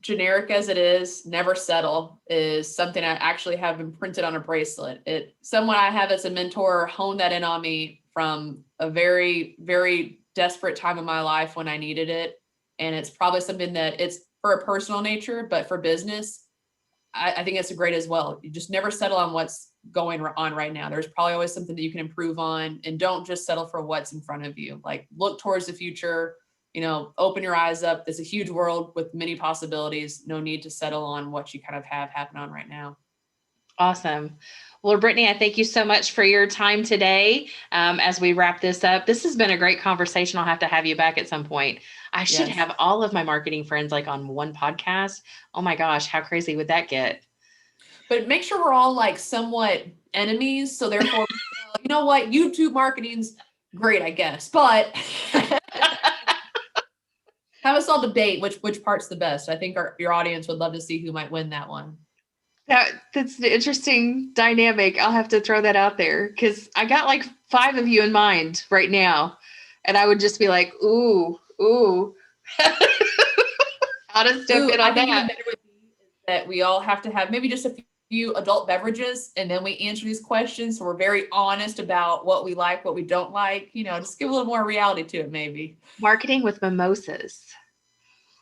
generic as it is, never settle is something I actually have imprinted on a bracelet. Someone I have as a mentor honed that in on me from a very, very desperate time in my life when I needed it. And it's probably something that it's for a personal nature, but for business, I think it's great as well. You just never settle on what's going on right now. There's probably always something that you can improve on, and don't just settle for what's in front of you. Like, look towards the future, open your eyes up. There's a huge world with many possibilities. No need to settle on what you kind of have happen on right now. Awesome. Well, Brittany, I thank you so much for your time today. As we wrap this up, this has been a great conversation. I'll have to have you back at some point. I should Yes. have all of my marketing friends like on one podcast. Oh my gosh, how crazy would that get? But make sure we're all like somewhat enemies. So therefore, you know what? YouTube marketing's great, I guess. But have us all debate which part's the best. I think your audience would love to see who might win that one. That's the interesting dynamic. I'll have to throw that out there because I got like 5 of you in mind right now. And I would just be like, ooh. How to step in on I think even that. better would be that we all have to have maybe just a few adult beverages, and then we answer these questions. So we're very honest about what we like, what we don't like, just give a little more reality to it, maybe. Marketing with mimosas.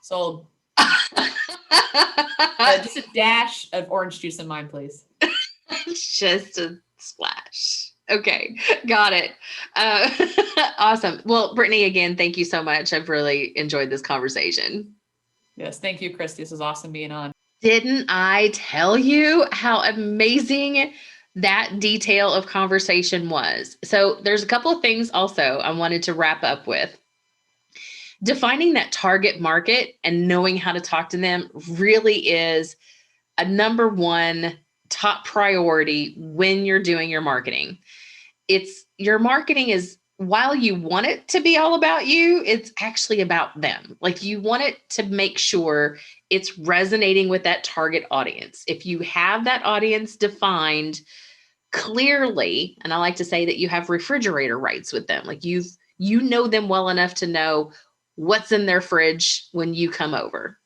So just a dash of orange juice in mine, please. Just a splash. Okay, got it. Awesome. Well, Brittany, again, thank you so much. I've really enjoyed this conversation. Yes, thank you, Christy. This was awesome being on. Didn't I tell you how amazing that detail of conversation was? So there's a couple of things also I wanted to wrap up with. Defining that target market and knowing how to talk to them really is a number one top priority when you're doing your marketing. Your marketing is, while you want it to be all about you, it's actually about them. Like, you want it to make sure it's resonating with that target audience. If you have that audience defined clearly, and I like to say that you have refrigerator rights with them, like you know them well enough to know what's in their fridge when you come over.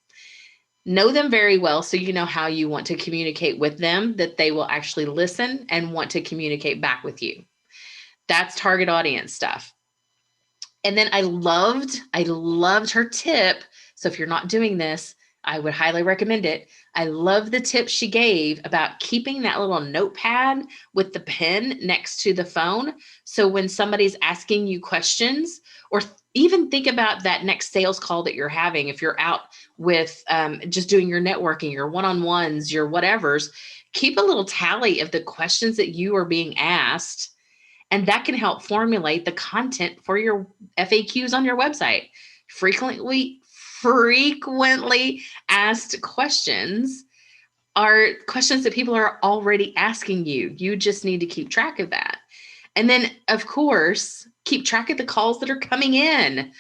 Know them very well so you know how you want to communicate with them, that they will actually listen and want to communicate back with you. That's target audience stuff. And then I loved her tip. So if you're not doing this, I would highly recommend it. I love the tip she gave about keeping that little notepad with the pen next to the phone. So when somebody's asking you questions, or even think about that next sales call that you're having, if you're out with just doing your networking, your one-on-ones, your whatevers, keep a little tally of the questions that you are being asked. And that can help formulate the content for your FAQs on your website. Frequently asked questions are questions that people are already asking you. You just need to keep track of that. And then, of course, keep track of the calls that are coming in.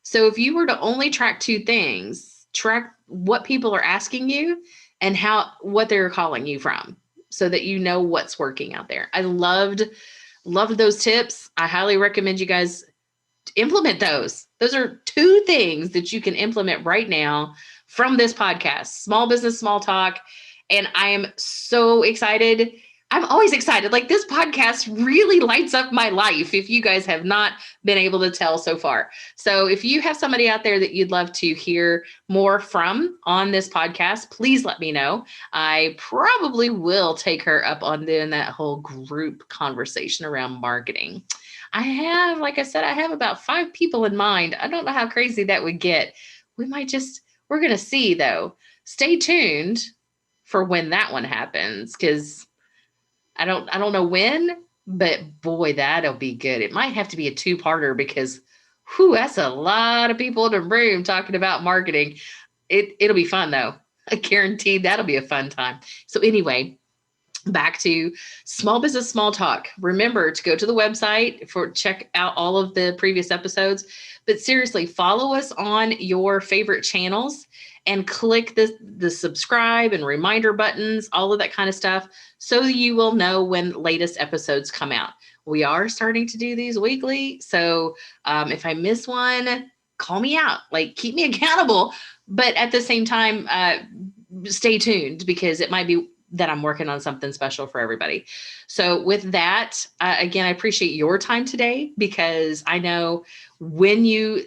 So if you were to only track 2 things, track what people are asking you and what they're calling you from, so that you know what's working out there. I loved those tips. I highly recommend you guys implement those. Those are 2 things that you can implement right now from this podcast, Small Business Small Talk. And I am so excited. I'm always excited. Like, this podcast really lights up my life, if you guys have not been able to tell so far. So if you have somebody out there that you'd love to hear more from on this podcast, please let me know. I probably will take her up on doing that whole group conversation around marketing. Like I said, I have about 5 people in mind. I don't know how crazy that would get. We're going to see though. Stay tuned for when that one happens, because I don't know when, but boy, that'll be good. It might have to be a 2-parter because that's a lot of people in the room talking about marketing. It'll be fun though. I guarantee that'll be a fun time. So anyway, back to Small Business Small Talk. Remember to go to the website check out all of the previous episodes. But seriously, follow us on your favorite channels and click the subscribe and reminder buttons, all of that kind of stuff, so you will know when latest episodes come out. We are starting to do these weekly. So if I miss one, call me out, like keep me accountable. But at the same time, stay tuned, because it might be that I'm working on something special for everybody. So with that, again, I appreciate your time today, because I know when you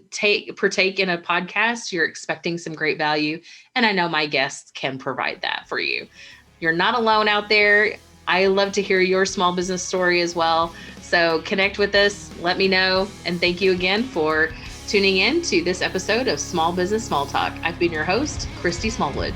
partake in a podcast, you're expecting some great value. And I know my guests can provide that for you. You're not alone out there. I love to hear your small business story as well. So connect with us, let me know. And thank you again for tuning in to this episode of Small Business Small Talk. I've been your host, Christy Smallwood.